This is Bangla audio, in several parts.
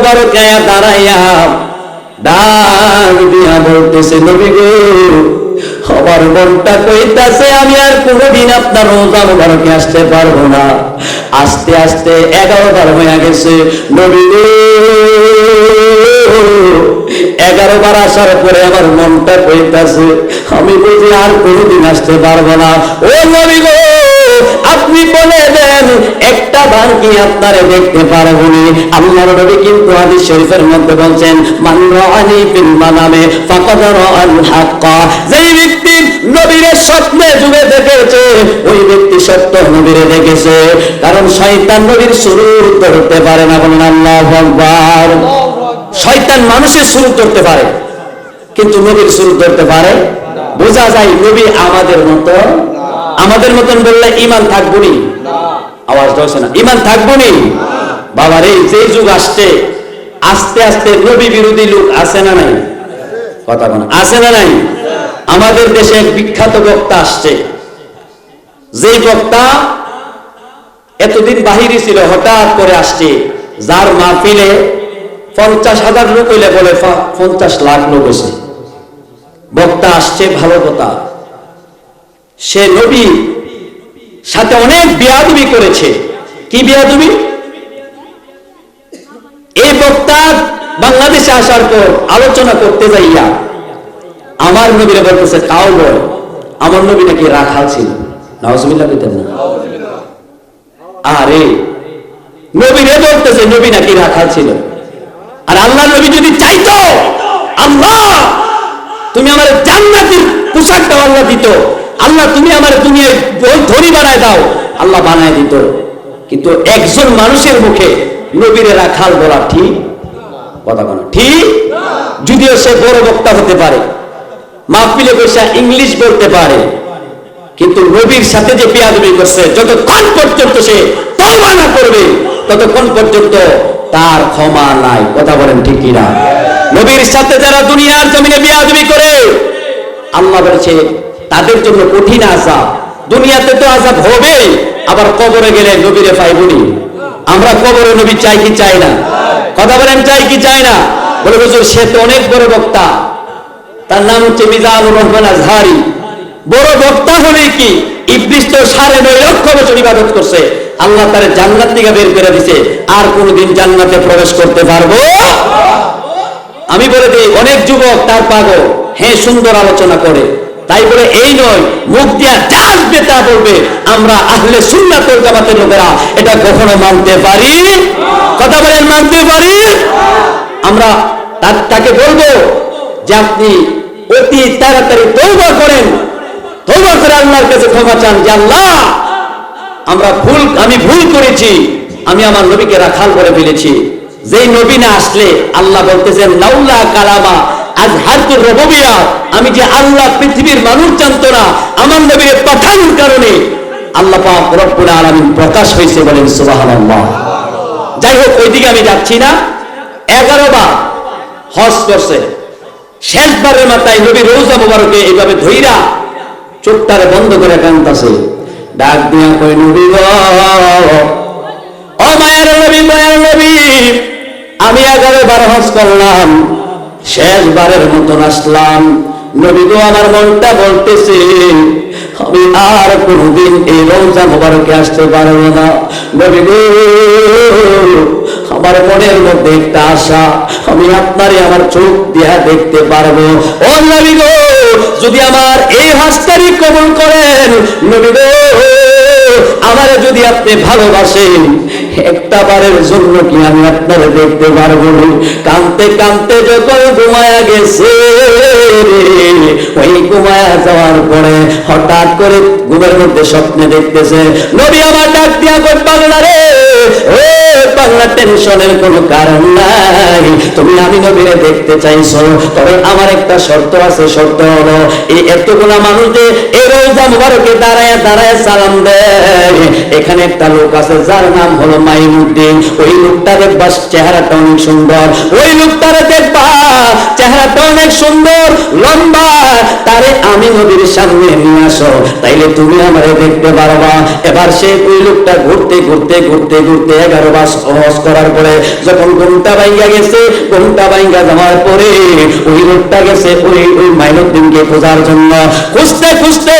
মুবারকে দাঁড়াইয়া ডাক দিয়া বলতেছে, নবী গো, আমার মনটা কইতাছে আমি আর কোনোদিন আপনার রোজা মুবারকে আসতে পারবো না। আস্তে আস্তে 11 বার হয়ে গেছে। নবী গো, 11 বার আসার পরে আমার মনটা কইতাছে আমি বুঝি আর কোনোদিন আসতে পারবো না। ও নবী গো, আপনি বলে দেন একটা বার কি আপনারে দেখতে পারবো না? আল্লাহর নবী কিন্তু হাদিস শরীফের মধ্যে বলছেন, মান রাআনি ফিল মানামে ফাকাদ রাআল হাক্কা। যেই ব্যক্তি নবীর স্বপ্নে যুগে দেখেছে ওই ব্যক্তি সত্য নবীরে দেখেছে। কারণ শয়তান নবীর সুরূর ধরতে পারে না, বলেন আল্লাহু আকবার। শয়তান মানুষের সুরূর ধরতে পারে কিন্তু নবীর সুরূর ধরতে পারে। বোঝা যায় নবী আমাদের মতো। আমাদের মতন বললে ঈমান থাকবো নি? আওয়াজ হচ্ছে না, ঈমান থাকবো নি? বাবার এই যে যুগ আসছে, আস্তে আস্তে নবী বিরোধী লোক আছে না নাই? কথা বলেন, আছে না নাই? আমাদের দেশে এক বিখ্যাত বক্তা আসছে, যেই বক্তা এতদিন বাহিরে ছিল, হঠাৎ করে আসছে, যার মাহফিলে 50,000 লোক হইলে বলে 50 লাখ লোক হয়েছে। বক্তা আসছে, ভালো কথা। সে নবী সাথে অনেক বেয়াদবি করেছে। কি বেয়াদবি? এই বক্তা বাংলাদেশে আসার পর আলোচনা করতে যাইয়া আমার নবীরে বলতেছে কাউ বল, আমার নবী নাকি রাখাল ছিল। নাউজুবিল্লাহ কইতেন না? আরে নবীরে বলতেছে নবী নাকি রাখাল ছিল। আর আল্লাহ নবী যদি চাইতো, আল্লাহ তুমি আমার জান্নাতের পোশাকটা আল্লাহ দিত, আল্লাহ তুমি আমার দুনিয়ায় ধনী বানায় দাও, আল্লাহ বানায় দিত। কিন্তু একজন মানুষের মুখে নবীরে রাখাল বলা ঠিক? কথা বলা ঠিক? যদিও সে বড় বক্তা হতে পারে, মাহফিলে বসে ইংলিশ বলতে পারে, কিন্তু নবীর সাথে যে বেয়াদবি করছে, যতক্ষণ পর্যন্ত সে তওবা না করবে ততক্ষণ পর্যন্ত তার ক্ষমা নাই। কথা বলেন ঠিক কিনা? নবীর সাথে যারা দুনিয়ার জমিনে বেয়াদবি করে, আল্লাহ বলেছে তাদের জন্য কঠিন আযাব। দুনিয়াতে তো আযাব হবে, আবার কবরে গেলে নবীরে পাইবনি। আমরা কবরে নবী চাই কি চাই না? কথা বলেন, চাই কি চাই না? বলে হুজুর সে তো অনেক বড় বক্তা, তার নাম হচ্ছে মিজানুর রহমান আজহারি। বড় বক্তা হলে কি, ইবলিস তো 9.5 লক্ষ বছর ইবাদত করছে, আল্লাহ তারে জান্নাত থেকে বের করে দিয়েছে, আর কোনদিন জান্নাতে প্রবেশ করতে পারবো? আমি বলে দিই, অনেক যুবক তার পাগল, হ্যাঁ সুন্দর আলোচনা করে, তাই বলে এই নয় মুখ দিয়া যা আসবে তা বলবে। আমরা আহলে সুন্নাত ওয়াল জামাতের লোকেরা এটা কখনো মানতে পারি? কথা বলেন, মানতে পারি? আমরা তাকে বলবো যে আপনি অতি তাড়াতাড়ি তওবা করেন, তওবা করে আল্লাহর কাছে ক্ষমা চান যে আল্লাহ আমি ভুল করেছি, আমি আমার নবীকে রাখাল করে ফেলেছি। যেই নবী না আসলে আল্লাহ বলতেছেন লাউলা কালামা আজহারতুর রুবুবিয়্যাহ, আমি যে আল্লাহ পৃথিবীর মানুষ জানতো না, আমার নবীর পাঠানোর কারণে আল্লাহ পাক রব্বুল আলামিন প্রকাশ হয়েছে। বলেন সুবহানাল্লাহ। যাই হোক, ওইদিকে আমি যাচ্ছি না। 11 বার হজ করছে, শেষবারের মাথায় নবী রওজা মুবারকে এইভাবে ধইরা চোখটারে বন্ধ করে কাঁদতাছে, ডাক দিয়া কই নবী গো, ও মায়ের নবী, মায়ের নবী, আমি 11 বার হজ করলাম, শেষবারের মতন আসলাম। নবী গো, আমার মনটা বলতেছে আমি আর কোনদিন এই রওজা মুবারকে আসতে পারবো না। নবী গো, আমার মনের মধ্যে একটা আশা, আমি আপনারে আমার চোখ দিয়া দেখতে পারবো। ও নবী গো, যদি আমার এই হজটারি কবুল করেন, নবী গো, আমারে যদি আপনি ভালোবাসেন, একটা বারের জন্য কি আমি আপনারে দেখতে পারবো? কাঁদতে কাঁদতে যখন ঘুমায়া গেছে, ওই ঘুমায়া যাওয়ার পরে হঠাৎ করে ঘুমের মধ্যে স্বপ্নে দেখতেছে নবী আমার ডাক দিয়া কই, পাগলা রে, ও পাগলা, টেনশনের কোনো কারণ নাই, তুমি আমি নবীরে দেখতে চাইছো, তবে আমার একটা শর্ত আছে। শর্ত হলো এই এতগুলা মানুষ যে এই রওজা মুবারকে দাঁড়ায় দাঁড়ায় সালাম দেয়, এখানে একটা লোক আছে যার নাম হলো মাইনুদ্দিন। ওই লোকটা দেখবা চেহারাটা অনেক সুন্দর, ওই লোকটারে দেখবা চেহারাটা অনেক সুন্দর, লম্বা, তারে আমি নবীর সামনে নিয়ে আসো, তাইলে তুমি আমারে দেখতে পারবা। এবার সে ওই লোকটা ঘুরতে ঘুরতে ঘুরতে ঘুরতে ঘুরতে 11 বার হজ করার পরে যখন ঘুমটা ভাঙ্গা গেছে, ঘুমটা ভাঙ্গা যাওয়ার পরে ওই লোকটা গেছে ওই মাইনুদ্দিনকে খোঁজার জন্য। খুঁজতে খুঁজতে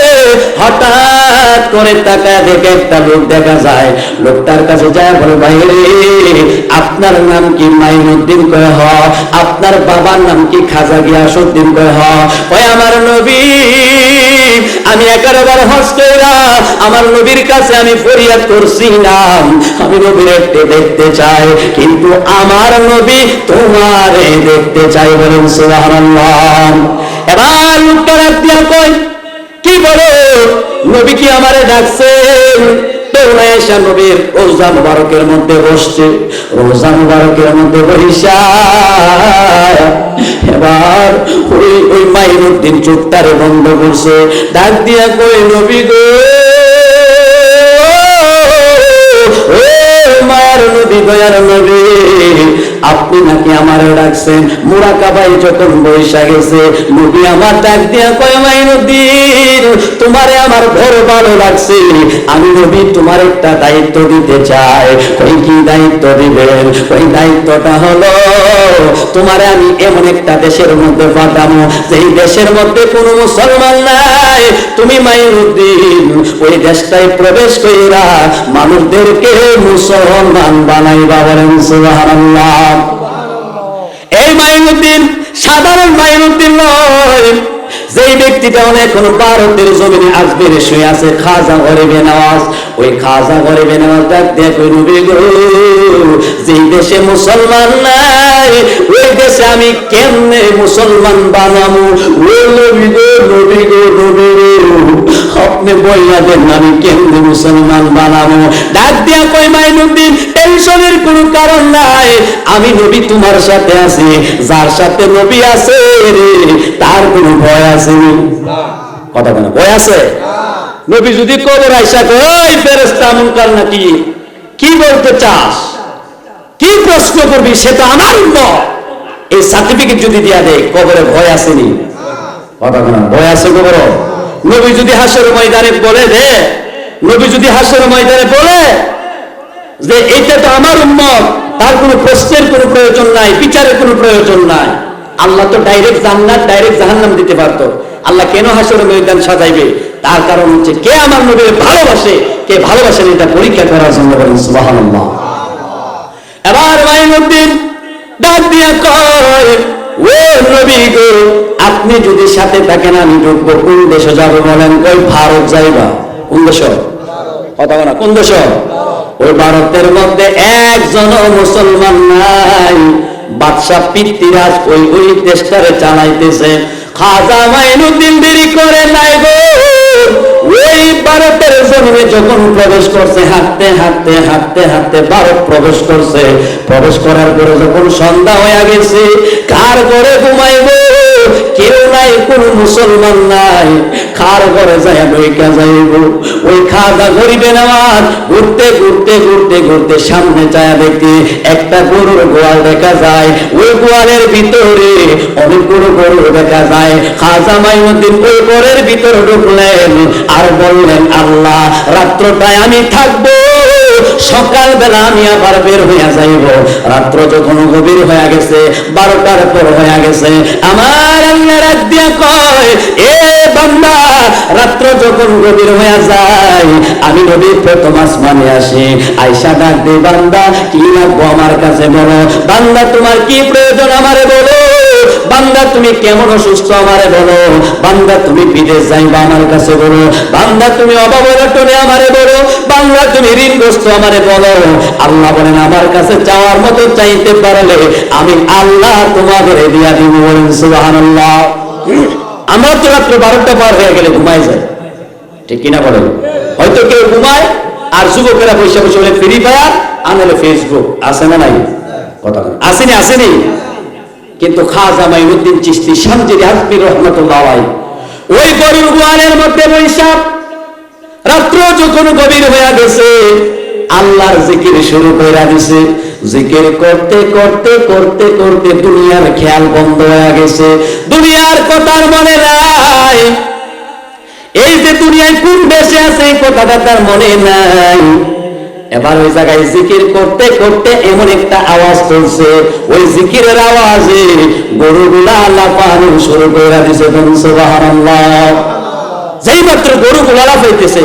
হঠাৎ করে তাকায় দেখে একটা লোক দেখা যায়। লোকটার কাছে যায় বলে, ভাই রে আপনার নাম কি? মাইনুদ্দিন। কয় হ। আপনার বাবার নাম কি? খাজা গিয়াসউদ্দিন। কয় হ। কয় আমার নবী আমি 11 বার হজ কইরা আমার নবীর কাছে আমি ফরিয়াদ করছিলাম, আমি নবীর একটু দেখতে চাই, কিন্তু আমার নবী তোমারে দেখতে চাই। বলেন সুবহানাল্লাহ। এবার লোকটা রাত দিয়া কয়, কি বলো নবী কি আমারে ডাকছেন? এসা নবীর রোজা মুবারকের মধ্যে বসছে, রোজা মুবারকের মধ্যে বসা এবার ওই মাইনুদ্দিন চোখটারে বন্ধ করছে, ডাক দিয়া কই, নবী গো মায়ের নবী, দয়ার নবী আপনি নাকি আমারে ডাকছেন? মুরাকাবাই যখন বৈশা গেছে, নবী আমার ডাক দিয়া কয়, মাইনুদ্দিন তোমারে আমার বড় ভালো লাগছে, আমি নবী তোমার একটা দায়িত্ব দিতে চাই। কই কি দায়িত্ব দিবেন? ওই দায়িত্বটা হলো তোমারে আমি এমন একটা দেশের মধ্যে পাঠাবো যেই দেশের মধ্যে কোনো মুসলমান নাই। তুমি মাইনুদ্দিন ওই দেশটায় প্রবেশ কইরা মানুষদেরকে মুসলমান বানাইবা। বলেন সুবহানাল্লাহ। এই মাইনুদ্দিন সাধারণ মাইনুদ্দিন নয়, যেই ব্যক্তিটা অনেক ভারতের জমিনে আজমিরে শুয়ে আছে, খাজা গরিবে নওয়াজ। ওই খাজা গরিবে নওয়াজ ডাক দিয়ে কই, নবী গো যেই দেশে মুসলমান নাই ওই দেশে আমি কেমনে মুসলমান বানাবো? ও নবী গো, নবী গো, নবী গো আপনি বইলা দেন আমি কেমনে মুসলমান বানাবো? ডাক দিয়া কই, মাইনুদ্দিন টেনশনের কোনো কারণ নাই, আমি নবী তোমার সাথে আছি, যার সাথে নবী আছে রে তার কোনো ভয় আছে? কথা বলে ভয় আছে? নবী যদি কবর আইসা কই ফেরেশতা মুনকার নাকি, কি বলতে চাস, কি প্রশ্ন করবি, সেটা আমার উম্মত, এই সার্টিফিকেট যদি দিয়া দেয় কবরে ভয় আসেনি? কথা বলে ভয় আছে কবর? নবী যদি হাসরের ময়দানে বলে দে, নবী যদি হাসরের ময়দানে বলে যে এটা তো আমার উম্মত, তার কোনো প্রশ্নের কোনো প্রয়োজন নাই, বিচারের কোনো প্রয়োজন নাই। আল্লাহ তো ডাইরেক্ট জান্নাত ডাইরেক্ট জাহান্নাম দিতে পারতো, আল্লাহ কেন হাসরের ময়দান সাজাইবে? তার কারণ হচ্ছে কে আমার নবীকে ভালোবাসে, কে ভালোবাসেন এটা পরীক্ষা করার জন্য। বলেন সুবহানাল্লাহ। এবার মাইনুদ্দিন ডাক দিয়া কয়, ও নবী গো আপনি যদি সাথে থাকেন আমি ঢুকবো। কোন দেশে যাবো বলেন? কই ভারত যাইবা। কোন দেশ? কথা বলা কোন দেশ? ওই ভারতের মধ্যে একজন মুসলমান নাই, বাদশা পিতৃরাজ ওই দেশটারে চালাইতেছে। খাজা মাইনুদ্দিন দেরি করে নাই গো, ওই ভারতের জমিনে যখন প্রবেশ করছে, হাঁটতে হাঁটতে হাঁটতে হাঁটতে ভারত প্রবেশ করছে। প্রবেশ করার পরে যখন সন্ধ্যা হয়ে গেছে, কার ঘরে ঘুমাইব? কেউ নাই, কোন মুসলমান নাই, কার ঘরে যায় বইকা যাইব? ওই খাজা গরিবে নওয়াজ ঘুরতে ঘুরতে ঘুরতে ঘুরতে সামনে যায় দেখতে একটা গরুর গোয়াল দেখা যায়। ওই গোয়ালের ভিতরে অনেকগুলো গরু দেখা যায়। খাজা মাইনুদ্দিন ওই ঘরের ভিতরে ঢুকলেন আর বললেন, আল্লাহ রাত্রটায় আমি থাকবো, সকালবেলা আমি আবার বের হইয়া যাইব। রাত্র যখন গভীর হয়ে গেছে, 12টার পর হয়ে গেছে, আমার আল্লাহ রাত দিয়া কয়, এ বান্দা রাত্র যখন গভীর হয়ে যায় আমি নবী প্রথম আসমানে আসি, আয়েশা ডাক দে, বান্দা কি লাগবো আমার কাছে বলো, বান্দা তোমার কি প্রয়োজন আমারে বলো, বান্দা তুমি কেমন অসুস্থ আমারে বলো, বান্দা তুমি বিদেশ যাইবা আমার কাছে বলো, বান্দা তুমি অভাবরটনে আমারে বলো, বান্দা তুমি ঋণগ্রস্ত আমারে বলো। আল্লাহ বলেন, আমার কাছে চাওয়ার মতো চাইতে পারলে আমি আল্লাহ তোমাদের দিয়া দিব। বলেন সুবহানাল্লাহ। আমরা তো রাত্র 12টা পার হয়ে গেলে ঘুমাই যায়, ঠিক কিনা বলেন? হয়তো কেউ ঘুমায় আর যুবকেরা বসে বসে বলে ফ্রি ফায়ার, আনলে ফেসবুক, আছে না নাই? কথা আসেনি? আসেনি? কিন্তু খাজা মাইনুদ্দিন চিশতি শামজিরি আজমির রহমাতুল্লাহ আলাইহি ওই গরুর গোয়ালের মধ্যে বৈশাখ রাত্র যখন গভীর হয়ে গেছে, আল্লাহর জিকির শুরু করে দিছে। জিকির করতে করতে করতে করতে দুনিয়ার খেয়াল বন্ধ হয়ে গেছে, দুনিয়ার কথার মনে নাই। এই যে দুনিয়ায় কোন দেশে আছে এই কথাটা তার মনে নাই। এবার ওই জায়গায় জিকির করতে করতে এমন একটা আওয়াজ তুলছে, ওই জিকিরের আওয়াজে গরুগুলা লাফানো শুরু করে দিছে। সুবহানাল্লাহ। যেই মাত্র গরুগুলা লাফাইতেছে,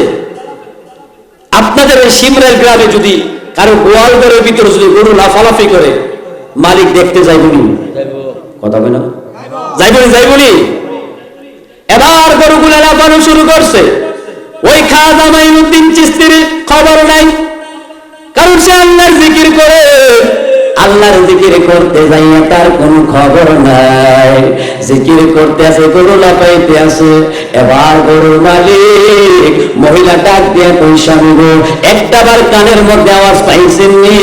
আপনাদের ওই শিমরের গ্রামে যদি কারো গোয়াল ঘরের ভিতরে যদি গরু লাফালাফি করে, মালিক দেখতে যাইবনি? কথা বলে না, যাইবনি। এবার গরুগুলা লাফানো শুরু করছে। ওই খাজা মাইনুদ্দিন চিশতির খবর নাই, কারণ সে আল্লাহর জিকির করে, আল্লাহর জিকির করতে যাইয়া তার কোন খবর নাই। জিকির করতে আছে, গরু লাফাইতে আছে। এবার গরুর মালিক মহিলা ডাক দিয়ে কই, স্বামী গো, একটা বার কানের মধ্যে আওয়াজ পাইছেন নি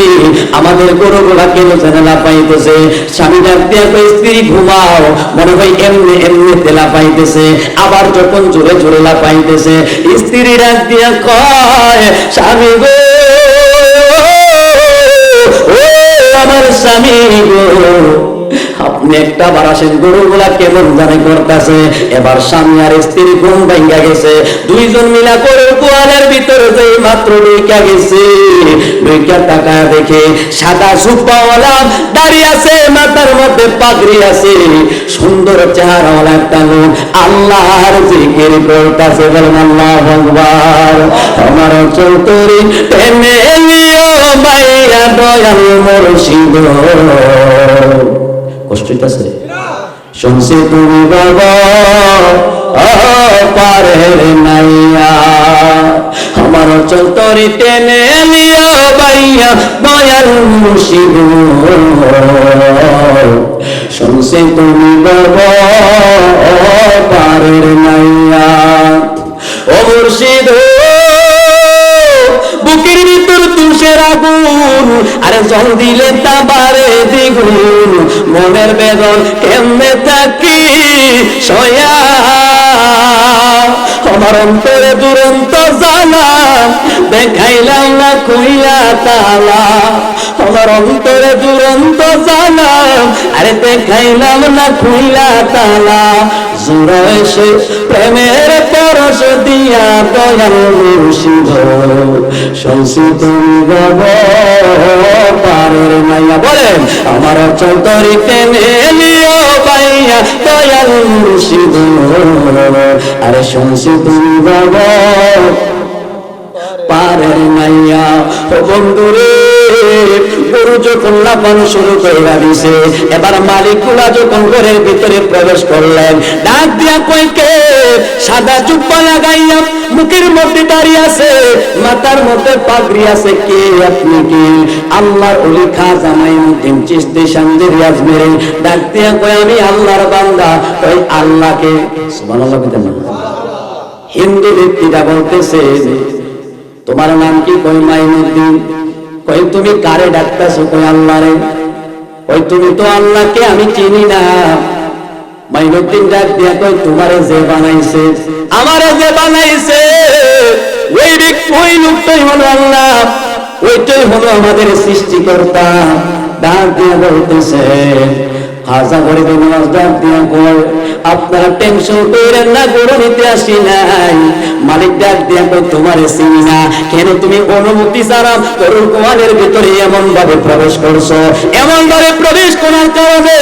আমাদের গরুগুলা কেন যেন লাফাইতেছে? স্বামী ডাক দিয়ে কই, স্ত্রী ঘুমাও, মনে হয় এমনি এমনিতে লাফাইতেছে। আবার যখন জোরে জোরে লাফাইতেছে, স্ত্রী ডাক দিয়ে কয়, স্বামী গো, আমার স্বামী গো, আপনি একটা বার আসেন, গরুগুলা কেমন জানে করতেছে। এবার স্বামী আর স্ত্রী ঘুম ভাঙ্গা গেছে, দুইজন মিলা গরুর গোয়ালের ভিতরে যেই মাত্র ঢুকা গেছে, ঢুকা তাকায় দেখে সাদা সুপাওয়ালা দাঁড়িয়ে আছে, মাথার মধ্যে পাগড়ি আছে, সুন্দর চেহারাওয়ালা একটা লোক আল্লাহর জিকির করতেছে। বলেন আল্লাহু আকবার। আমার চৌতরি টেনে নিও মাইয়া দয়াল মুর্শিদ। কষ্ট হইতাছে? শুনছি তুমি বাবা পারের নাইয়া, আমার চৌতরি টেনে নিও মাইয়া দয়াল মুর্শিদ। শুনছি তুমি বাবা পারের নাইয়া। ও মুর্শিদ, বুকের ভিতর তুষের আগুন, আরে জল দিলে তা বাড়ে দ্বিগুণ। মনের বেদন কেমনে থাকি সয়া, আমার অন্তরে দুরন্ত জ্বালা, দেখাইলাম না খুইলা তালা। আমার অন্তরে দুরন্ত জ্বালা, আরে দেখাইলাম না খুইলা তালা। জোড়া এসে প্রেমের পরশ দিয়া দয়াল মুর্শিদ। শুনছি তুমি বাবা পারের নাইয়া। বলেন, আমার চৌতরি টেনে নিও বাইয়া দয়াল মুর্শিদ। আরে শুনছি তুমি বাবা পারের নাইয়া। ও বন্ধুরে, গরু যখন লাফানো শুরু করে দিছে, এবার মালিকুলা যখন ঘরের ভিতরে প্রবেশ করলেন, ডাক দিয়া কই, কে? সাদা জুব্বা লাগাইয়া মুখের মধ্যে দাঁড়িয়ে আছে, মাথার মধ্যে পাগড়ি আছে, কে আপনি? কি? আল্লাহর ওলি খাজা মাইনুদ্দিন চিশতি শামজারি আজমেরি। ডাক দিয়া কই, আমি আল্লাহর বান্দা। কই, আল্লাহকে? সুবহানাল্লাহ বলতেন না? হিন্দু ব্যক্তিটা বলতেছে, তোমার নাম কি? কই, মাইনুদ্দিন। কই, তুমি কারে ডাকতেছো? কই, আল্লাহরে। কই, তুমি তো আল্লাহকে আমি চিনি না। মাইনুদ্দিন ডাক দিয়া কই, তোমারে যে বানাইছে, আমারে যে বানাইছে, ওই লোকটাই হলো আল্লাহ, ওইটাই হলো আমাদের সৃষ্টিকর্তা। ডাক দিয়া বলতেছে, খাজা গরিব নওয়াজ ডাক দিয়া কই, আপনারা টেনশন করেন না, গরু নিতে আসি নাই। মালিক ডাক দিয়া কই, তোমারে চিনি না। কেন তুমি অনুমতি ছাড়া গরুর গোয়ালের ভিতরে এমন ভাবে প্রবেশ করছো? এমন ভাবে প্রবেশ করার কারণে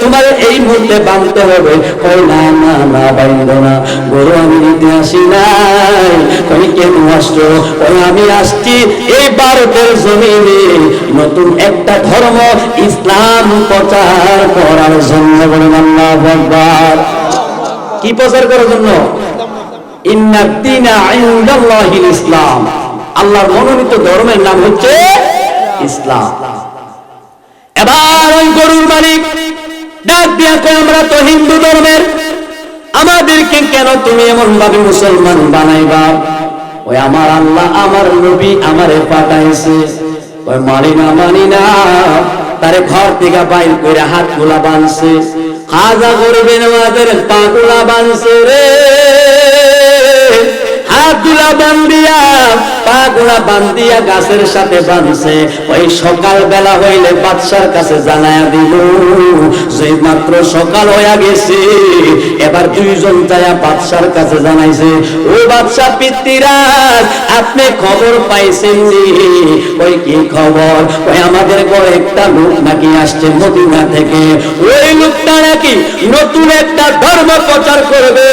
তোমার এই মুহূর্তে বাঁধতে হবে। কই, না না না, বাইন্দ না, গরু আমি নিতে আসি নাই। কই, কেন আসছো? কই, আমি আসছি এই ভারতের জমিনে নতুন একটা ধর্ম ইসলাম প্রচার করার জন্য। বলেন আল্লাহু আকবার। কি প্রচার করার জন্য? ইন্নাদ দীনা ইনদাল্লাহিল ইসলাম। আল্লাহর মনোনীত ধর্মের নাম হচ্ছে ইসলাম। এবার ওই গরুর মালিক ডাক দিয়া কই, আমরা তো হিন্দু ধর্মের, আমাদেরকে কেন তুমি এমন ভাবে মুসলমান বানাইবা? ওই আমার আল্লাহ, আমার নবী আমারে পাঠাইছে। ওই মানি না, তারে ঘর থেকে বাইর করে হাতগুলা বাঁধছে। খাজা গরিবে নওয়াজের পাগুলা বাঁধছে রে, হাতগুলা বান্ধিয়া, পাগুলা বান্ধিয়া গাছের সাথে বাঁধছে। ওই সকাল বেলা হইলে বাদশার কাছে জানায়া দিল, যে মাত্র সকাল হইয়া গেছে, এবার দুইজন যায় বাদশার কাছে জানাইছে, ও বাদশা পিতৃরাজ, আপনি খবর পাইছেন নি? ওই কি খবর? ওই আমাদের ঘরে একটা লোক নাকি আসছে মদিনা থেকে, ওই লোকটা নাকি নতুন একটা ধর্ম প্রচার করবে।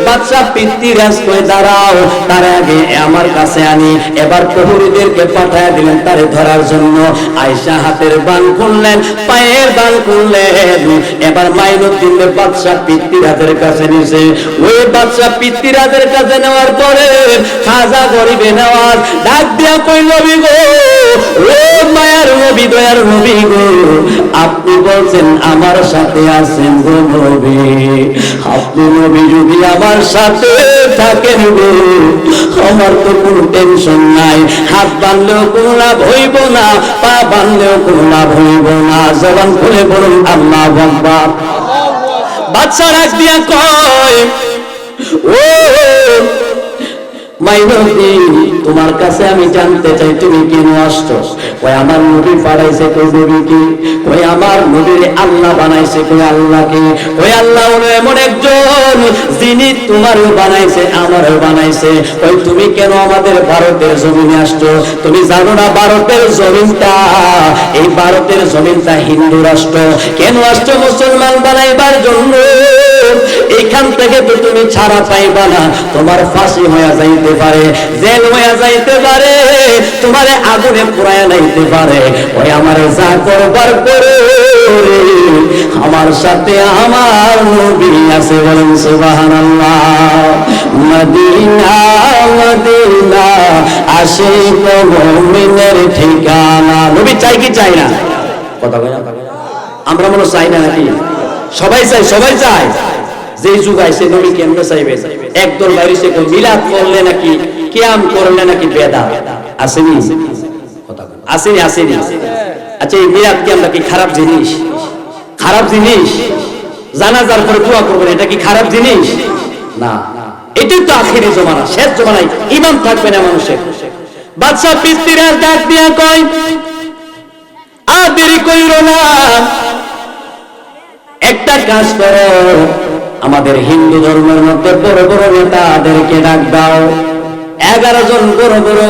বাদশা পিতৃরাজ কই দাঁড়াও, তার আগে আমার কাছে আনি। এবার প্রহরীদেরকে পাঠায় দিলেন তারে ধরার জন্য। আয়েশা হাতের বান খুললেন, পায়ের বান খুললেন। এবার মাইনুদ্দিনের বাদশা পিতৃরাজের কাছে নিছে। ওই বাদশা পিতৃরাজের কাছে নেওয়ার পরে খাজা গরিবে নওয়াজ ডাক দিয়া কই, নবী গো, ও মায়ার নবী, দয়ার নবী গো, আপনি বলছেন আমার সাথে আছেন গো নবী, আপনি নবী যদি আমার সাথে থাকেন গো, আমার তো কোনো টেনশন নাই, হাত বাঁধলেও কোনো লাভ হইব না, পা বাঁধলেও কোনো লাভ হইব না। জবান খুলে বলুন আল্লাহু আকবার। বাদশা ডাক দিয়া কয়, ও মাইনুদ্দিন, তোমার কাছে আমি জানতে চাই তুমি কেন আসছো? কই আমার নবী পাঠাইছে। কই নবী কি? কই আমার নবীরে আল্লাহ বানাইছে। কই আল্লাহকে? কই আল্লাহ হলো এমন একজন যিনি তোমারও বানাইছে আমারও বানাইছে। কই তুমি কেন আমাদের ভারতের জমিনে আসছো? তুমি জানো না ভারতের জমিনটা, এই ভারতের জমিনটা হিন্দু রাষ্ট্র। কেন আসছো? মুসলমান বানাইবার জন্য। এখান থেকে তো তুমি ছাড়া পাইবা না, তোমার ফাঁসি হয়ে যাইতে পারে, জেল হয়ে যাইতে পারে, তোমারে আগুনে পোড়ায় নাইতে পারে। ওই আমার যা করবার করে, আমার সাথে আমার নবী আছে, বলেন সুবহানাল্লাহ। মদিনা মদিনা আশিক মুমিনের ঠিকানা। নবী চাই কি চাই না? কথা বলেন। আমরা মনে চাই না নাকি? সবাই চাই, সবাই চায়। যে যুগ আইছে নবী কেমনে চাইবে? একদল বাইরে সে মিলাদ করলে নাকি, কিয়াম করলে নাকি বেদাত। আসেনি? আসেনি? আসেনি? আচ্ছা, এই মিলাদ কি আমরা কি খারাপ জিনিস? খারাপ জিনিস? জানাজার পরে দোয়া করবেন, এটা কি খারাপ জিনিস? না, এটাই তো আখিরি জমানা, শেষ জমানায় ইমান থাকবে না মানুষের। বাদশা পিতৃরাজ ডাক দিয়া কয়, আর দেরি কইরো না, একটা কাজ করো, আমাদের হিন্দু ধর্মের মধ্যে বড় বড় নেতাদেরকে ডাক দাও। 11 জন বড় বড়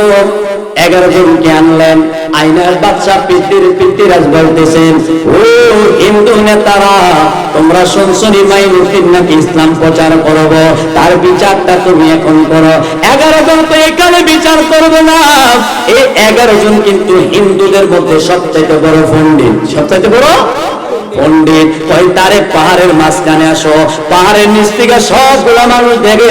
11 জনকে আনলেন। আইনার বাদশা পিতৃরাজ বলতেছেন, ও হিন্দু নেতারা, তোমরা শুনছনি মাইনুদ্দিন নাকি ইসলাম প্রচার করব, তার বিচারটা তুমি এখন করো। 11 জন তো এখানে বিচার করবে না, এই 11 জন কিন্তু হিন্দুদের মধ্যে সবচেয়ে বড় পণ্ডিত। সবচেয়ে বড় পণ্ডিত। ওই তারে পাহাড়ের মাঝখানে আসো, পাহাড়ের নিচ থেকে সবগুলা মানুষ দেখে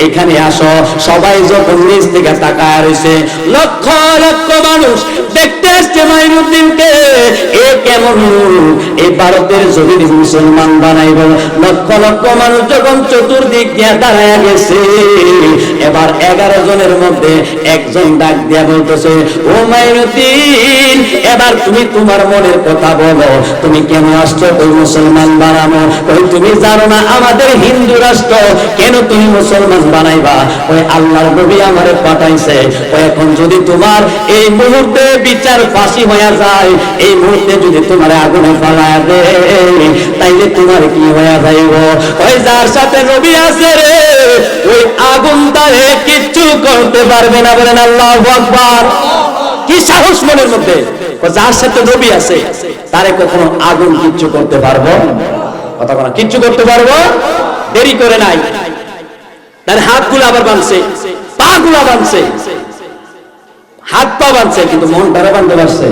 এখানে আসো। সবাই যখন নিচ থেকে তাকায় রয়েছে, লক্ষ লক্ষ মানুষ দেখতে আসছে মাইনুদ্দিনকে। এ কেমন এই ভারতের জমিন মুসলমান বানাইব? লক্ষ লক্ষ মানুষ যখন চতুর্দিক দিয়ে দাঁড়ায় গেছে, এবার 11 জনের মধ্যে একজন ডাক দিয়া বলতেছে, ও মাইনুদ্দিন, এবার তুমি তোমার মনের কথা বলো, তুমি কেন আসছো ওই মুসলমান বানানো? ওই তুমি জানো না আমাদের হিন্দু রাষ্ট্র, কেন তুমি মুসলমান বানাইবা? ওই আল্লাহর নবী আমারে পাঠাইছে। ওই এখন যদি তোমার এই মুহূর্তে বিচার ফাঁসি হয়ে যায়, এই মুহূর্তে যদি তোমার আগুনে ফালায় দে, তাইলে তোমার কি হয়ে যাইব? ওই যার সাথে নবী আছে রে, ওই আগুন তারে কিচ্ছু করতে পারবে না। বলেন আল্লাহু আকবার। কি সাহস মনের মধ্যে! যার সাথে নবী আছে তারে কখনো আগুন কিচ্ছু করতে পারবো? কথা বলা, কিচ্ছু করতে পারবো? দেরি করে নাই, তার হাতগুলো আবার বাঁধছে, পা গুলা বাঁধছে, হাত পা বাঁধছে, কিন্তু মন তারা বাঁধতে পারছে?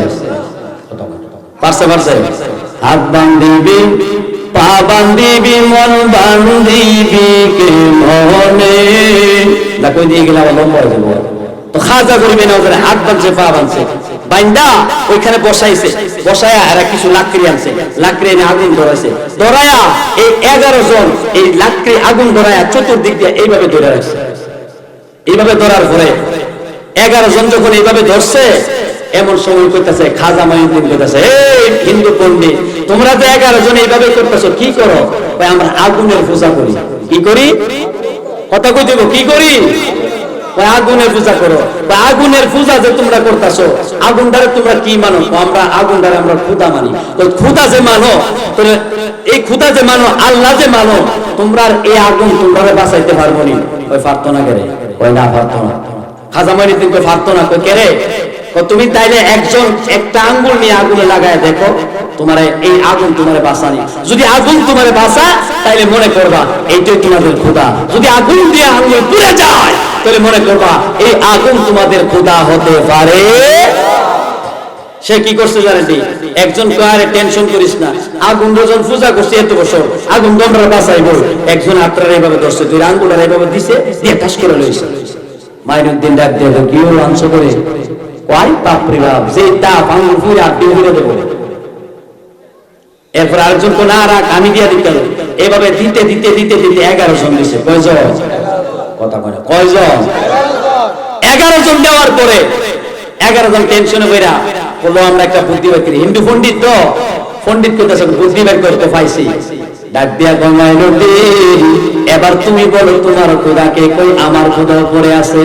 পারছে? পারছে? হাত বান্ধিবি, পা বান্ধিবি, মন বান্ধিবি কে মনে। দেখো দিয়ে গেলে আবার লম্বা হয়ে যাবো। তো খাজা করিবে না, ওখানে হাত বাঁধছে, পা বাঁধছে, বাইন্দা ওইখানে বসাইছে, বসায়া এরা কিছু লাকড়ি আনছে, লাকড়ি এনে আগুন ধরাইছে, ধরায়া এই 11 জন এই লাকড়ি আগুন ধরায়া চতুর্দিক দিয়ে এইভাবে ধরে রাখছে। এইভাবে ধরার পরে 11 জন যখন এইভাবে ধরছে, এমন সময় কইতাছে খাজা মাইনুদ্দিন কইতাছে, এই হিন্দু পণ্ডিত, তোমরা যে 11 জন এইভাবে করতেছো, কি করো? ভাই আমরা আগুনের পূজা করি। কি করি? কথা কই দেব, কি করি? আগুনের পূজা করো। বা আগুনের পূজা যে তোমরা করতেছো, আগুনটারে তোমরা কি মানো? আমরা আগুনটারে আমরা খুদা মানি। তো খুদা যে মানো, এই খুদা যে মানো, আল্লাহ যে মানো, তোমরা এই আগুন তোমরা বাঁচাইতে পারবো নি। ওই পারতো না কেরে? ওই না পারতো না। খাজা মঈনুদ্দিন কই পারতো না। কই কেরে? তুমি তাইলে একজন একটা আঙ্গুল নিয়ে আগুনে লাগায় দেখো, তোমার এই আগুন তোমার বাঁচানি। যদি আগুন তোমার বাঁচা তাইলে মনে করবা এইটাই তোমাদের খোদা। যদি আগুন দিয়ে আঙ্গুল পুড়ে যায় তাহলে মনে করবা এই আগুন তোমাদের খোদা হতে পারে। সে কি করছে জানেন? একজন কয়ারে টেনশন করিস না, আগুন রোজন পূজা করছে এত বছর, আগুন তোমরা বাঁচাইব। একজন আপনারা এইভাবে ধরছে, দুই আঙ্গুলের এইভাবে দিছে, দিয়ে টাস করে লইছে। মাইনুদ্দিন ডাক দিয়ে কি হলো আনছ করে? কয় বাপরে বাপ, যে তাপ আঙ্গুল পুড়ে আটকে ফিরে দেবো। এরপর আরেকজন তো না রাখ, আমি দিয়ে দিতে হবে। এভাবে দিতে দিতে দিতে দিতে 11 জন দিছে। কয়জন? কথা কয় না, কয়জন? 11 জন দেওয়ার পরে 11 জন টেনশনে কইরা বললো আমরা একটা বুদ্ধি বের করি। হিন্দু পণ্ডিত তো, পণ্ডিত কইতেছে বুদ্ধি বের করতে পাইছি। ডাক দিয়া গঙ্গায় নদী, এবার তুমি বলো তোমার খোদাকে। কই আমার খোদা উপরে আছে।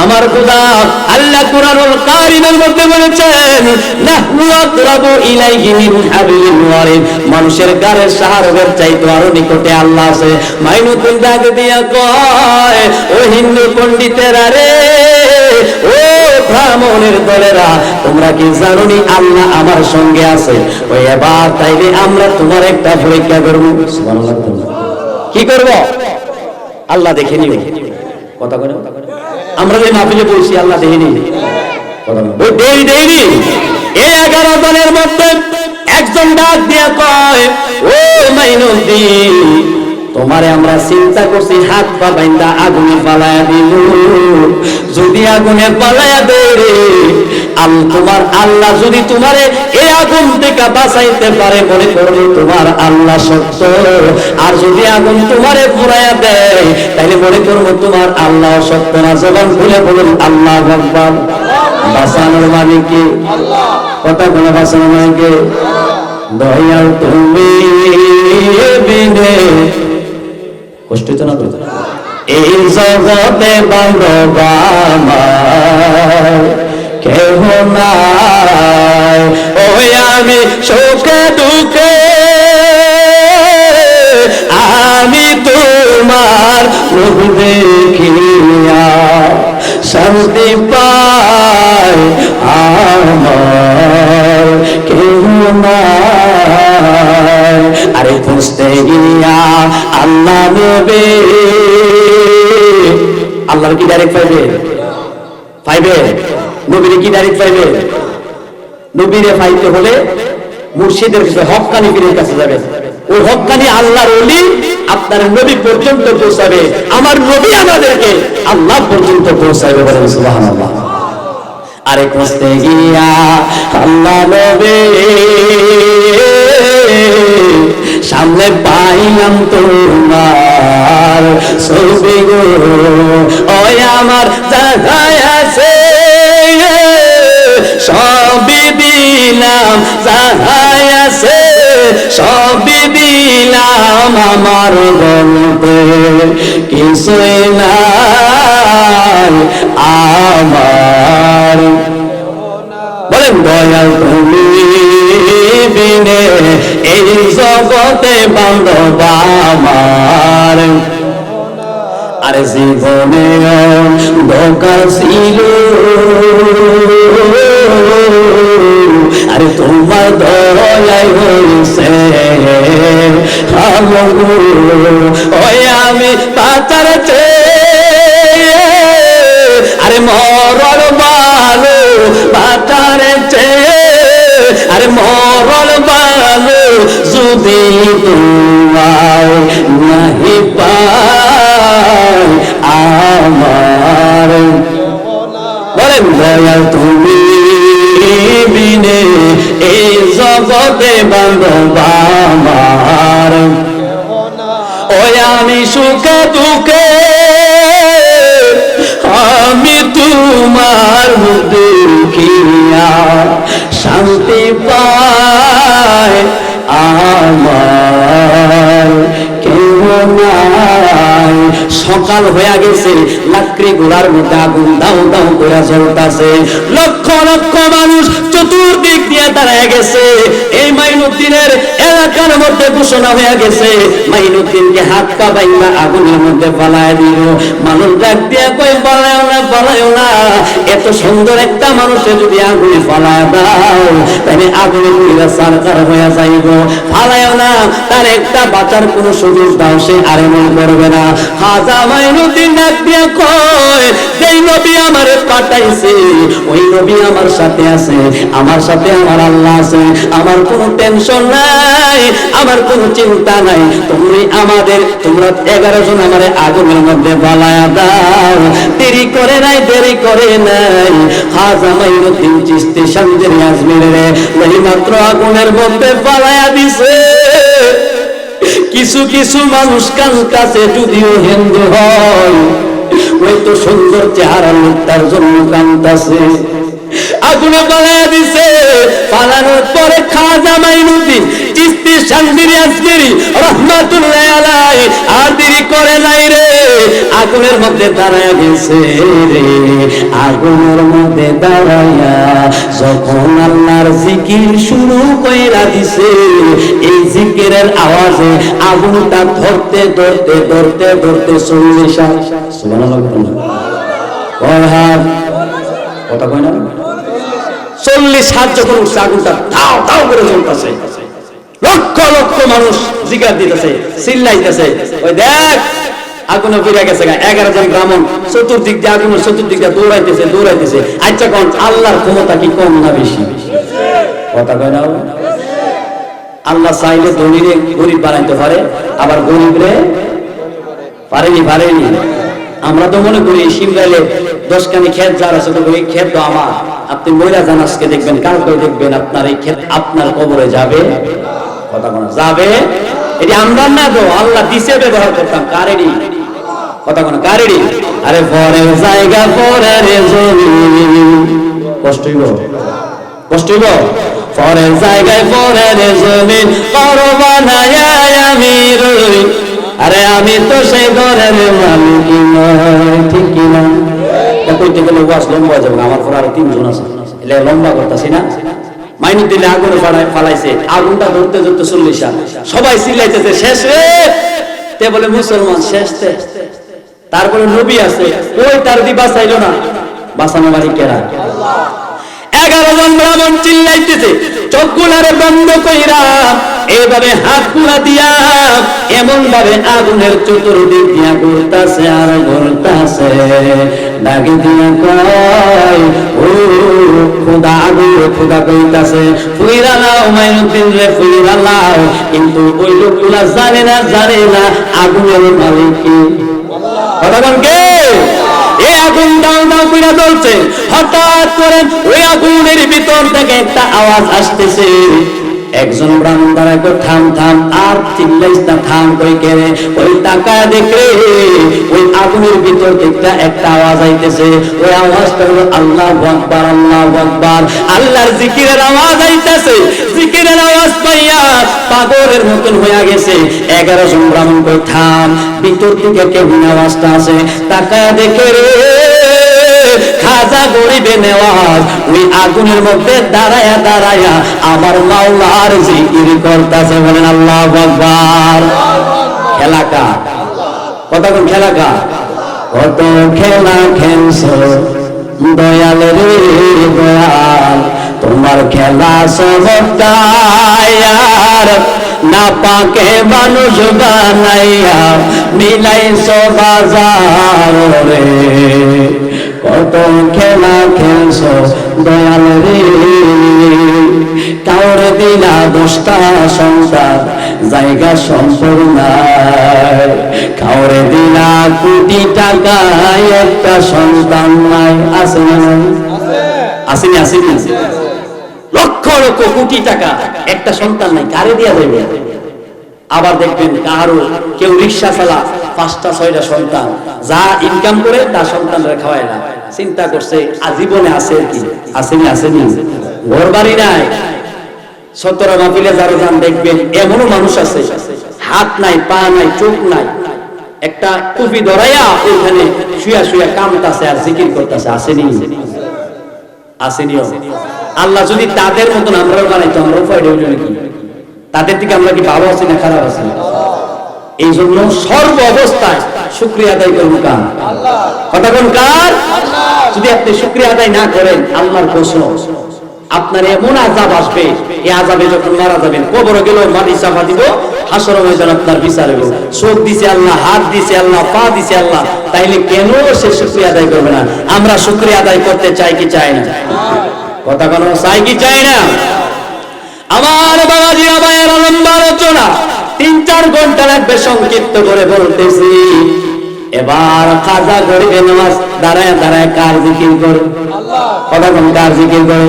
আমার খোদা আল্লাহ কুরআনুল কারীমের মধ্যে বলেছেন, নাহনু আকরাবু ইলাইহি মিন হাবলিল ওয়ারিদ, মানুষের গারের সাহারবের চাইতে আরো নিকটে আল্লাহ আছে। মাইনুদ্দিন ডাক দিয়া কয়, ও হিন্দু পণ্ডিতেরা রে, ও ব্রাহ্মণের দলেরা, তোমরা কি জানোনি আল্লাহ আমার সঙ্গে আছে? ওই এবার তাইলে আমরা তোমার একটা পরীক্ষা করব। সুবহানাল্লাহ। কি করব? আল্লাহ দেখে নিবে। কথা বলে আমরা যে মাহফিলে বলছি আল্লাহ দেখে নিবে। কথা বলে ওই দেই দেইনি। এই 11 জনের মধ্যে একজন ডাক দিয়া কয়, ও মাইনুদ্দিন, তোমারে আমরা চিন্তা করছি হাত পা বাইন্দা আগুনে পালায়া দিব। যদি আগুনে পালায়া দেয় রে, তোমার আল্লাহ যদি তোমারে এই আগুন থেকে বাঁচাইতে পারে, মনে করবে তোমার আল্লাহ সত্য। আর যদি আগুন তোমারে পুরাইয়া দেয় তাহলে মনে করবো তোমার আল্লাহ সত্য না। জবান খুলে বলুন আল্লাহু আকবার। বাঁচানোর মালিক কে? কথা বলে বাঁচানোর মালিক কে? দয়াল তুমি বিনে কষ্ট তো না তো এই জগতে বান্ধব আমার কেহ নাই। ওই আমি সুখে দুঃখে আমি তোমার মুখ দেখিয়া শান্তি পাই, আমার কেহ নাই। আরে খুঁজতে গিয়া আল্লাহ নেবে। আল্লাহর কি ডাইরেক্ট পাইবে? পাইবে? নবীরে কি ডাইরেক্ট পাইবে? নবীরে পাইতে হলে মুর্শিদের কাছে, হক্কানি পীরের কাছে যাবে। ওই হক্কানি আল্লাহর ওলি আপনার নবী পর্যন্ত পৌঁছাবে। আমার নবী আমাদেরকে আল্লাহ পর্যন্ত পৌঁছাবে। বলেন সুবহানাল্লাহ। আরে খুঁজতে গিয়া আল্লাহ নবী সামনে পাইলাম তোমার ছবি গো। ওই আমার জায়গায় আছে সবই দিলাম, জায়গায় আছে সবই দিলাম, আমার বলতে কিছুই নাই আমার। বলেন দয়াল তুমি বিনে এই জগতে বান্ধব আমার। আরে জীবনে ধোঁকা ছিল, আরে তোমার দয়ায় হয়েছে ওই আমি পাতার চেয়ে, আরে মরণ ভালো পাতার চেয়ে, আরে মরণ ভালো যদি তোমায় নাহি পাই আমার। বলেন দয়াল তুমি বিনে এই জগতে বান্ধব আমার। ওই আমি সুখে দুঃখে আমি তোমার দেখিয়া শান্তি পাই, আমার কেউ নাই। সকাল হয়ে গেছে, লাকড়ি গোলার মধ্যে আগুন দাউ দাউ করে জ্বলতাছে। লক্ষ লক্ষ মানুষ চতুর্দিক দিয়ে দাঁড়ায় গেছে। এই মাইনুদ্দিনের এলাকার মধ্যে ঘোষণা হয়ে গেছে, মাইনুদ্দিনকে হাত পা বাইন্ধা আগুনের মধ্যে ফালায় দিল। মানুষ ডাক দিয়ে কই, পালায়ও না, পালায়ও না, এত সুন্দর একটা মানুষে যদি আগুনে ফালায় দাও তাহলে আগুনে পুড়ে সারকার হয়ে যাইব। ফালায়ও না, তার একটা বাঁচার কোন সুযোগ দাও, সে আর এমন করবে না। খাজা মাইনুদ্দিন ডাক দিয়ে কয়, যেই নবী আমারে পাঠাইছে ওই নবী আমার সাথে আছে, আমার সাথে আমার আল্লাহ আছে, আমার কোনো টেনশন নাই, আমার কোনো চিন্তা নাই। তোমরা 11 জন আমারে আগুনের মধ্যে ফালায়া দাও। দেরি করে নাই, দেরি করে নাই। খাজা মাইনুদ্দিন চিশতি শামসুল আজমিরে ওই মাত্র আগুনের মধ্যে ফালায়া দিছে। কিছু কিছু মানুষ কাছে যদিও হিন্দু হয়, ওই তো সুন্দর চেহারা লোকটার জন্য কান্তাছে। আগুনে ফালায়া দিছে। ফালানোর পরে খাজা মাইনুদ্দিন চিশতি শামসুল আজমিরি রাহমাতুল্লাহ আলাইহি আর দেরি করে নাই রে, আগুনের মধ্যে দাঁড়ায় গেছে রে। আগুনের মধ্যে দাঁড়ায়া যখন আল্লাহর জিকির শুরু কইরা দিছে, এই জিকিরের আওয়াজে আগুনটা ধরতে ধরতে ধরতে ধরতে 40 হাত, সুবহানাল্লাহ, কথা কয় না, 40 হাত যখন উঠছে আগুনটা দাও দাও করে জ্বলতেছে। লক্ষ লক্ষ মানুষ জিকির দিতেছে, চিল্লাইতেছে, ওই দেখ আগুনে পুড়ে গেছে। 11 জন ব্রাহ্মণ চতুর্দিক দিয়ে আগুনের চতুর্দিক দিয়ে দৌড়াইতেছে দৌড়াইতেছে। আচ্ছা কোন আল্লাহর ক্ষমতা কি কম না বেশি? কথা কয় না। আল্লাহ চাইলে ধনীরে গরিব বানাইতে পারে, আবার গরিবরে পারেনি। আমরা তো মনে করি সিমরাইলে 10 খানি ক্ষেত যার আছে, তো এই ক্ষেত তো আমার। আপনি মহিলা জানাজকে দেখবেন, কালকে দেখবেন আপনার এই ক্ষেত আপনার কবরে যাবে। কথা বলা যাবে, এটি আমরা না তো আল্লাহ দিছে, ব্যবহার করতাম। কারেরই কথা বলা, কারেরই। আরে পরের জায়গা পরের জমিন, কষ্ট হইব, কষ্ট হইব। পরের জায়গায় পরের জমিন করবা না আমি রই, আরে আমি তো সেই ঘরের মালিক নয়, ঠিক কিনা? কইতে গেলে ওয়াজ লম্বা যাবে, আমার পর আরো 3 জন আছে, এলে লম্বা করতেছি না। মাইনুদ্দিন আগুনে ফালাইছে, আগুনটা ধরতে ধরতে 40 হাত, সবাই চিল্লাইতেছে শেষ রে। তে বলে মুসলমান শেষ তে। তারপরে নবী আছে, ওই তার দি বাঁচাইলো না, বাঁচানো বাড়ি কেরা? 11 জন ব্রাহ্মণ চিল্লাইতেছে, চোখগুলারে বন্ধ কইরা এইভাবে হাত পুরা দিয়া এমন ভাবে আগুনের চতুর্দিক দিয়া ঘুরতাছে আর ঘুরতাছে। ডাকে দিয়া কয়, ও খোদা, আগুন খোদা কইতাছে, ফুইরা লাও মাইনুদ্দিন রে, ফুইরা লাও। কিন্তু ওই লোকগুলা জানে না আগুনের মালিক কি? কথা কে? এই আগুন দাও দাও করে জ্বলছে। হঠাৎ করে ওই আগুনের ভিতর থেকে একটা আওয়াজ আসতেছে। একজন ব্রাহ্মণ দ্বারা থাম থাম, আর চিল্লাইস না, থাম কই কেড়ে। ওই টাকা দেখে ওই আগুনের ভিতর থেকে একটা আওয়াজ আইতেছে। ওই আওয়াজটা হলো আল্লাহু আকবার, আল্লাহু আকবার। আল্লাহর জিকিরের আওয়াজ আইতেছে। জিকিরের আওয়াজ পাইয়া পাগলের মতন হয়ে গেছে। 11 জন ব্রাহ্মণ কই থাম, ভিতর থেকে কেমন আওয়াজটা আছে? টাকা দেখে রে খাজা গরিবে নেওয়াজ ওই আগুনের মধ্যে দাঁড়ায়া দাঁড়ায়া আমার মাওলার জিকির করতেছে। বলেন আল্লাহু আকবার। খেলাকা কত খেলাকা, কত খেলা খেলছো দয়াল রে দয়াল, তোমার খেলা চমৎকার। না পাকে মানুষ বানাইয়া মিলাইছো বাজার রে, কত খেলা খেলছো দয়াল রে। কাউরে দিলা 10টা সংসার, জায়গা সম্পূর্ণ নাই। কাউরে দিলা কোটি টাকা, একটা সন্তান নাই। আছে না? আসেনি, আসেনি। লক্ষ লক্ষ কোটি টাকা, একটা সন্তান নাই, কারে দিয়া যাবে? আবার দেখবেন কারো কেউ রিক্সা চালা, 5টা 6টা সন্তান, যা ইনকাম করে তা সন্তানরা খাওয়ায় না। চিন্তা করছে আজীবনে আছে কি? আসেনি, আসেনি। ঘর বাড়ি নাই। 17 মাহফিলে যারা যান দেখবেন এমনও মানুষ আছে, হাত নাই, পা নাই, চোখ নাই, একটা টুপি ধরাইয়া ওইখানে শুয়া শুয়া কামতাছে আর জিকির করতেছে, আসেনি? আসেনিও? আল্লাহ যদি তাদের মতন আমরাও বানাইতো, আমরাও ফায়দা হইল নাকি? তাদের থেকে আমরা কি ভালো আছি না খারাপ আছি? এই জন্য সর্ব অবস্থায় শুকরিয়া আদায় করবো কার? কথা কোন কার? যদি আপনি শুকরিয়া আদায় না করেন, আল্লাহর কসম আপনার এমন আযাব আসবে, এই আযাবে যখন মারা যাবেন, কবরে গেলেও মাটি চাপা দিব, হাসর ময়দান আপনার বিচার হবে। চোখ দিছে আল্লাহ, হাত দিছে আল্লাহ, পা দিছে আল্লাহ, তাইলে কেন সে শুকরিয়া আদায় করবে না? আমরা শুকরিয়া আদায় করতে চাই কি চাই না? কথা কোন চাই কি চাই না? আমার বাবাজি আমার লম্বা আলোচনা 3-4 ঘন্টা লাগবে, সংক্ষিপ্ত করে বলতেছি। এবার কাজা গরিবে নামাজ দাঁড়ায় দাঁড়ায় কার জিকির করে? কথা কোন কার জিকির করে?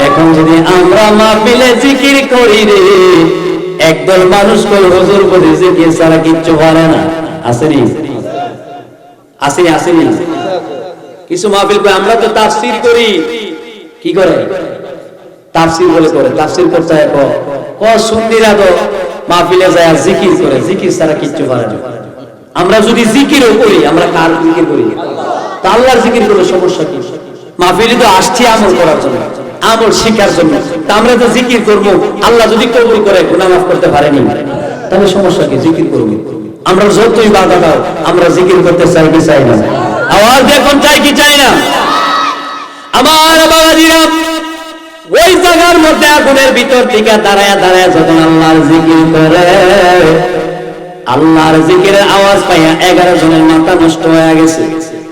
এখন যদি আমরা মাহফিলে জিকির করি রে, একদল মানুষ কই হুজুর বলে জিকির ছাড়া কিচ্ছু পারে না, আসেনি? আসেনি? আসেনি? কিছু মাহফিল কই আমরা তো তাফসীর করি, কি করে? তাফসীর বলে করে, তাফসীর করতে হয় ক সুন্নিরা তো মাহফিলে যায় জিকির করে, জিকির ছাড়া কিচ্ছু পারে না। আমরা যদি জিকিরও করি, আমরা কার জিকির করি? তা আল্লাহর জিকির করলে সমস্যা কি? মাহফিলে তো আসছি আমল করার জন্য, আমল শিখার জন্য, তা আমরা তো জিকির করব, আল্লাহ যদি কবুল করে গুনাহ মাফ করতে পারেনি, তাহলে সমস্যা কি? জিকির করব। আমরা যতই বাধা দাও, আমরা জিকির করতে চাই কি চাই না? আওয়াজ দেখুন, চাই কি চাই না? আমার বাবাজিরা ওই জায়গার মধ্যে আগুনের ভিতর থেকে দাঁড়ায় দাঁড়ায় যখন আল্লাহর জিকির করে, আল্লাহর জিকিরের আওয়াজ পাইয়া 11 জনের মাথা নষ্ট হয়ে গেছে।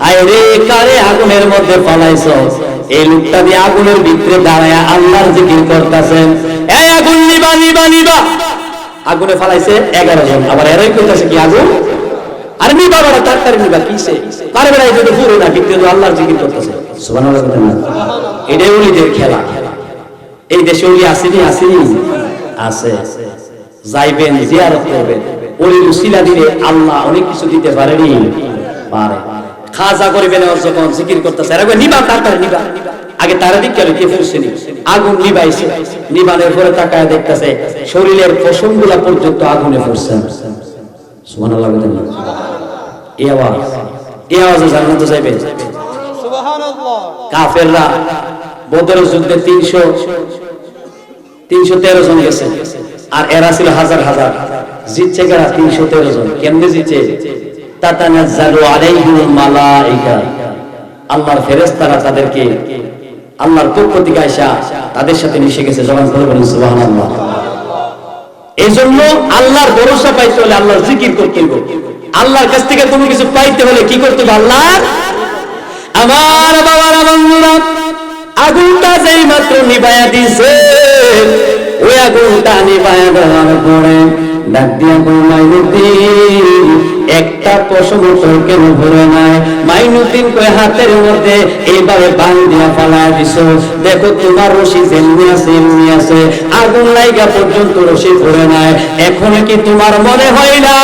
আরে কারে আগুনের মধ্যে ফালাইছো? এই লোকটা দিয়ে আগুনের ভিতরে দাঁড়ায় আল্লাহর জিকির করতেছেন, এই আগুন নিবা নিবা নিবা, আগুনে ফালাইছে 11 জন। আবার এরাই কইতাছে কি আগুন আর নিবা, বড় তাড়াতাড়ি নিবা, কিসে পারবে না? এই যে পুরো না ভিতরে তো আল্লাহর জিকির করতেছে, সুবহানাল্লাহ। এটাই ওলিদের খেলা। এই দেশে ওলি আসেনি? আসেনি? আছে। যাইবেন, জিয়ারত করবেন, ওলির উসিলা দিলে আল্লাহ অনেক কিছু দিতে পারেনি, পারে। খাজা করিবেন যখন জিকির করতেছে, এরা নিবা তাড়াতাড়ি নিবা, আগে তারা দিক কেন কে ফুসছেনি, আগুন নিবাইছে, নিবানের পরে তাকায় দেখতেছে শরীরের পশমগুলা পর্যন্ত আগুনে পড়ছে, সুবহানাল্লাহ। এই আওয়াজ, এই আওয়াজে জান্নাতে যাইবে সুবহানাল্লাহ। কাফেররা বদরের যুদ্ধে 313 জন গেছে, আর এরা ছিল হাজার হাজার, জিতছে কারা? 313 জন। কেমনে জিতছে? তাতানাজ্জালু আলাইহিল মালাইকা, আল্লাহর ফেরেশতারা তাদেরকে আল্লাহর পক্ষ থেকে আইসা তাদের সাথে মিশে গেছে। জবান করে বলেন সুবহানাল্লাহ। এইজন্য আল্লাহর ভরসা পাইতে হলে আল্লাহর জিকির করতে হবে। আল্লাহর কাছ থেকে তুমি কিছু পাইতে হলে কি করতে হবে? আল্লাহর। আমার বাবারা বন্ধুরা, আগুনটা যেই মাত্র নিভায়া দিছে, ওই আগুনটা নিভায়া দেওয়ার পরে ডাক দিয়া বল, মাইনুদ্দিন একটা পশম তোর কেন ভরে নাই? মাইনুদ্দিন কই হাতের মধ্যে এইভাবে বান দিয়া ফালায় দিছো, দেখো তোমার রশি যেমনি আছে এমনি আছে, আগুন লাইগা পর্যন্ত রশি ভরে নাই। এখনো কি তোমার মনে হয় না?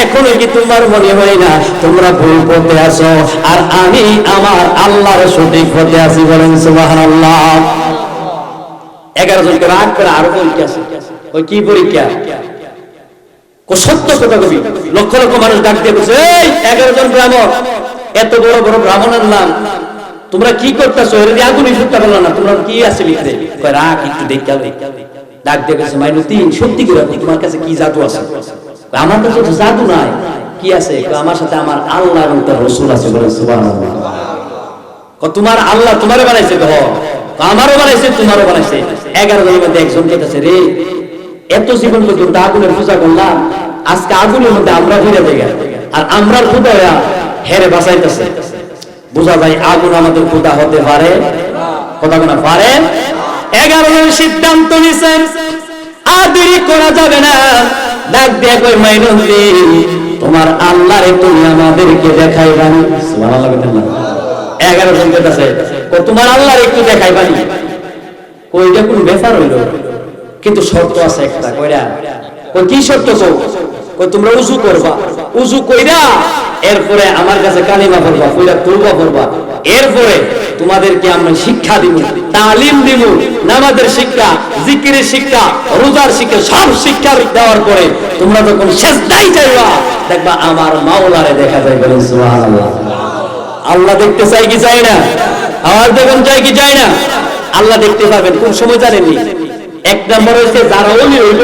এখনো কি তোমার মনে হয় না তোমরা ভুল পথে আছো, আর আমি আমার আল্লাহর সঠিক পথে আছি? বলেন সুবহানাল্লাহ। 11 জনকে রাগ করে আরো পরীক্ষা আছে। ওই কি পরীক্ষা? সত্য কথা কবি, লক্ষ লক্ষ মানুষ ডাক দিয়ে বলছে, এই 11 জন ব্রাহ্মণ, এত বড় বড় ব্রাহ্মণের নাম তোমরা কি করতেছো? এর আগুনই ফুটতে পারলো না, তোমরা কি আছে লিখতে? কয় রাগ একটু দেখতে হবে। ডাক দিয়ে বলছে, মাইনুদ্দিন সত্যি করে তোমার কাছে কি জাদু আছে? আমার কাছে তো জাদু নাই। কি আছে? আমার সাথে আমার আল্লাহ এবং তার রাসূল আছে। বলে সুবহানাল্লাহ। তোমার আল্লাহ তোমারে বানাইছে? তো আমারও বানাইছে, তোমারও বানাইছে। 11 জনের মধ্যে একজন কেটেছে, রে এত জীবন পর্যন্ত আগুনের পূজা করলাম, আজকে আগুনের মধ্যে আমরা ফিরে যাই, আর আমরার পূজা হেরে বাঁচাইতেছে। বোঝা যায় আগুন আমাদের পূজা হতে পারে, কথা কোনা পারে। 11 জনের সিদ্ধান্ত নিছেন, আর দেরি করা যাবে না। ডাক দিয়ে কই, মাইনুদ্দিন তোমার আল্লাহরে তুমি আমাদেরকে দেখাইবানি? সুবহানাল্লাহ। 11 জনের কাছে তোমার আল্লাহর একটু দেখাইবানি? কইটা কোন ব্যাপার হইল, কিন্তু শর্ত আছে একটা। কইরা কই কি শর্ত? কই তোমরা উযু করবা, উযু কইরা এরপরে আমার কাছে কালিমা পড়বা, কইরা তওবা করবা, এরপরে তোমাদেরকে আমরা শিক্ষা দিব, তালিম দিব, নামাজের শিক্ষা, জিকিরের শিক্ষা, রোজার শিক্ষা, সব শিক্ষা দেওয়ার পরে তোমরা যখন সিজদায় যাইবা দেখবা আমার মাওলারে দেখা যায়। বলেন সুবহানাল্লাহ। আল্লাহ দেখতে চাই কি চাই না? আওয়াজ দেখুন, চাই কি চাই না? আল্লাহ দেখতে পাবেন কোন সময় জানেননি? এক নম্বর হচ্ছে যারা ওলি হইল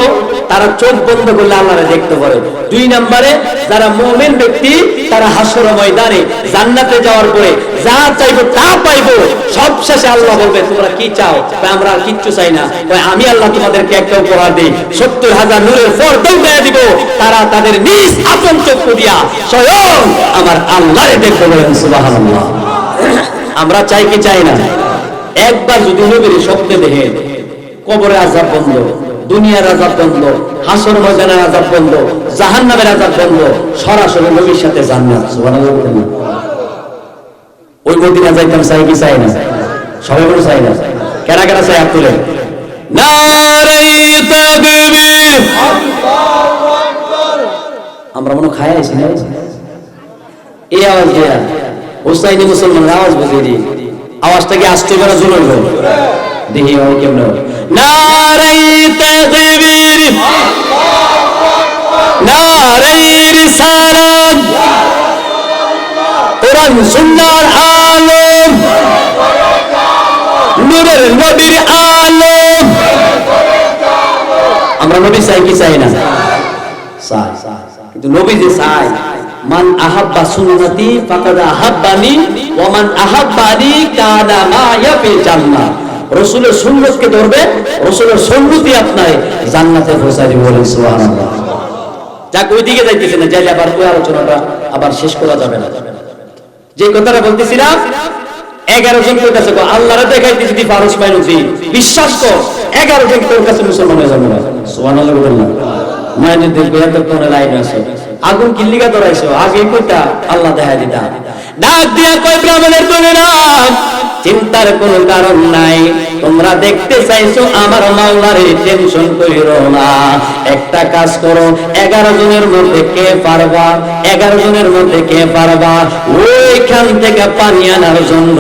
তারা চোখ বন্ধ করলে আল্লাহরে দেখতে পারে। দুই নম্বরে যারা মুমিন ব্যক্তি তারা হাসর ময়দানে জান্নাতে যাওয়ার পরে যা চাইবো তা পাইবো। সব শেষে আল্লাহ বলবে তোমরা কি চাও? আমরা আর কিচ্ছু চাই না, আমি আল্লাহ তোমাদেরকে একটা উপহার দিই, 70,000 নূরের পর্দাও দিয়ে দিব। তারা তাদের নিজ আপন চক্ষু দিয়া স্বয়ং আমার আল্লাহরে দেখতে। বলেন সুবহানাল্লাহ। আমরা চাই কি চাই না? একবার যদি নবীর স্বপ্নে দেখেন কবরে আযাব বন্ধ, দুনিয়ার আযাব বন্ধ, হাসর ময়দানের আযাব বন্ধ, জাহান্নামের আযাব বন্ধ, সরাসরি নবীর সাথে জান্নাত। সুবহানাল্লাহ। ওই মদিনা যাইতাম চাই কি চাই না? সবাই বলে চাই না। কেনা কেনা চাই? আপনি নারে তাকবীর। আমরা মনে খাই আছি না এই আওয়াজ দেয়া হুসাইনি মুসলমানের আওয়াজ বুঝিয়ে দিই। আওয়াজটা কি আসতে পারে? জোরে বলুন দেখি হয় কেমন। নারে তাকবীর, নারে রিসালাত, কোরআন সুন্নাহর আলম, নূরের নবীর আলম। আমরা নবী চাই কি চাই না? চাই। কিন্তু নবী যে চাই, মান আহাব্বা সুন্নতি ফাকাদ আহাব্বানি ওয়া মান আহাব্বানি কানা মায়া ফিল জান্নাহ। রাসূলের সুন্নতকে ধরবে, রাসূলের সুন্নতি আপনারে জান্নাতে পৌঁছায় দিবে। বলেন সুবহানাল্লাহ। যাক ওই দিকে যাইতেছে না, যাইলে আবার ওই আলোচনাটা আবার শেষ করা যাবে না। যে কথাটা বলতেছিলাম, 11 জন তোর কাছে আল্লাহরে দেখাইতে যদি পারস মাইনুজি বিশ্বাস কর, 11 জন তোর কাছে মুসলমান হয়ে যাবে। সুবহানাল্লাহ। বলেন না মাইনে দেখবে এত কোন লাইন আছে, আগুন কিল্লিগা ধরাইছো, আগে কইতা আল্লাহ দেখা দিতা। ডাক দিয়া কই ব্রাহ্মণের দলেরা, চিন্তার কোনো কারণ নাই, তোমরা দেখতে চাইছো আমার মাওলারে, টেনশন কইরো না। একটা কাজ করো, 11 জনের মধ্যে কে পারবা? 11 জনের মধ্যে কে পারবা ওইখান থেকে পানি আনার জন্য?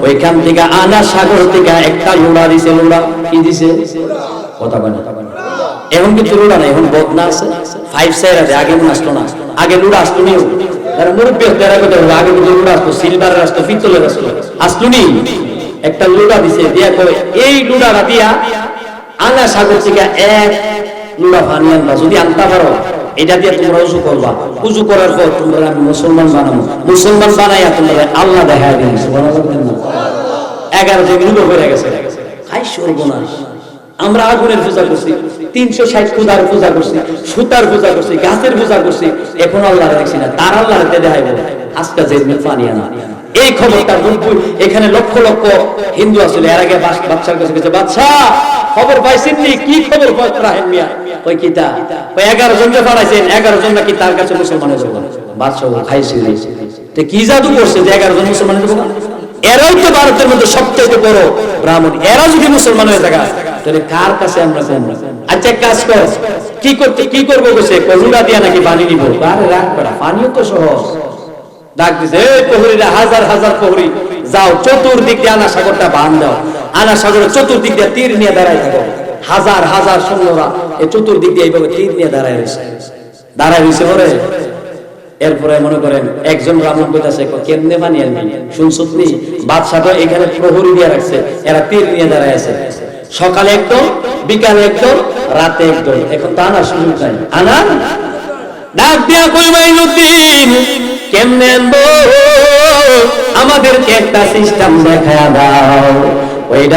ওইখান থেকে আনা সাগর থেকে একটা লোড়া দিছে। লোড়া কি দিছে? কথা বলে এখন কিন্তু লুড়া নাই, এখন বদনা আছে। 5 সাইড আছে, আগে মনে আসতো না। আগে লুড়া আসতো নি, মুরব্বী আগে কিন্তু লুড়া আসতো, সিলভারের আসতো, পিতলের আসতো, আসতো নি। একটা লুড়া দিছে, দিয়া কই এই লুড়াটা দিয়া আনা সাগর থেকে এক লুড়া পানি আনবা। যদি আনতে পারো এটা দিয়ে তোমরা উজু করবা। উজু করার পর তোমরা আমি মুসলমান বানাবো। মুসলমান বানাইয়া তোমরা আল্লাহ দেখা দিন। সুবহানাল্লাহ। 11 জন লুড়ো হয়ে গেছে। হাই সর্বনাশ। আমরা আগুনের পূজা করছি, 360 খুদার পূজা করছি, সুতার পূজা করছি, গাছের পূজা করছি, এখন আল্লাহর দেখছি না। তার আল্লাহর দেখাইব আজকে যে পানি আনা। এই খবরটা বলবো। এখানে লক্ষ লক্ষ হিন্দু আসলে এর আগে বাদশার কাছে গেছে, বাদশা খবর পাইছেন নি? কি খবর রাহেন মিয়া? কই কিতা? কই 11 জন যে পাঠাইছেন, 11 জন নাকি তার কাছে মুসলমান হয়ে যাবে। বাদশা খাইছে তে কি জাদু করছে যে 11 জন মুসলমান হয়ে যাবে? এরাই তো ভারতের মধ্যে সবচেয়ে বড় ব্রাহ্মণ। এরা যদি মুসলমান হয়ে থাকে তাহলে কার কাছে আমরা যাবো? আচ্ছা কাজ কর, কি করবো বসে? লুড়া দিয়া নাকি পানি নিব? আরে রাখ বেটা, পানিও তো সহজ। ডাক দিছে, এই প্রহরীরা, হাজার হাজার প্রহরী, যাও চতুর্দিক দিয়ে আনা সাগরটা বান দাও। আনা সাগরের চতুর্দিক দিয়ে তীর নিয়ে দাঁড়ায় থাকো। হাজার হাজার সৈন্যরা এই চতুর্দিক দিয়ে এইভাবে তীর নিয়ে দাঁড়ায় রয়েছে পরে। এরপরে মনে করেন একজন ব্রাহ্মণ কইতাছে, কেমনে পানি আনবি? শুনছুত নি? বাদশা তো এখানে প্রহরী দিয়ে রাখছে, এরা তীর নিয়ে দাঁড়ায় আছে। সকালে একদম, বিকালে একদম, রাতে একদম। এখন তো আনার সুযোগ নাই। আনার ডাক দিয়া কই মাইনুদ্দিন, কেমনে আনবো? আমাদেরকে একটা সিস্টেম দেখায়া দাও। ওইটা